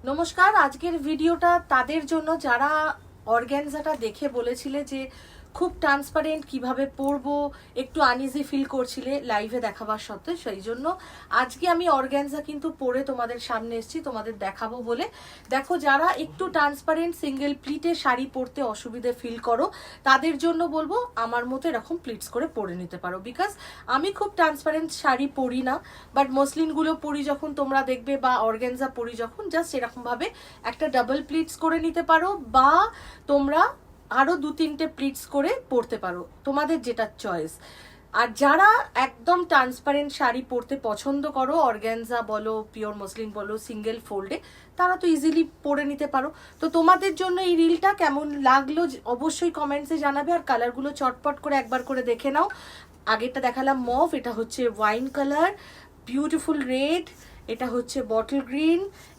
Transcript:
নমস্কার। আজকের ভিডিওটা তাদের জন্য যারা অর্গ্যানজাটা দেখে বলেছিলে যে খুব ট্রান্সপারেন্ট, কিভাবে পরবো একটু আনইজি ফিল করছিলে লাইভে দেখাবার সত্ত্বেও। সেই জন্য আজকে আমি অর্গ্যানজা কিন্তু পরে তোমাদের সামনে এসেছি, তোমাদের দেখাবো বলে। দেখো, যারা একটু ট্রান্সপারেন্ট সিঙ্গেল প্লিটে শাড়ি পরতে অসুবিধে ফিল করো তাদের জন্য বলবো আমার মতো এরকম প্লিটস করে পরে নিতে পারো। বিকজ আমি খুব ট্রান্সপারেন্ট শাড়ি পরি না, বাট মসলিনগুলো পরি যখন তোমরা দেখবে, বা অর্গ্যানজা পরি যখন, জাস্ট এরকমভাবে একটা ডাবল প্লিটস করে নিতে পারো, বা তোমরা আরও 2-3টে প্লিটস করে পরতে পারো, তোমাদের যেটা চয়েস। আর যারা একদম ট্রান্সপারেন্ট শাড়ি পরতে পছন্দ করো, অর্গ্যানজা বলো, পিওর মসলিন বলো, সিঙ্গেল ফোল্ডে, তারা তো ইজিলি পরে নিতে পারো। তো তোমাদের জন্য এই রিলটা কেমন লাগলো অবশ্যই কমেন্টসে জানাবে। আর কালারগুলো চটপট করে একবার করে দেখে নাও। আগেরটা দেখালাম মভ, এটা হচ্ছে ওয়াইন কালার, বিউটিফুল রেড, এটা হচ্ছে বটল গ্রিন,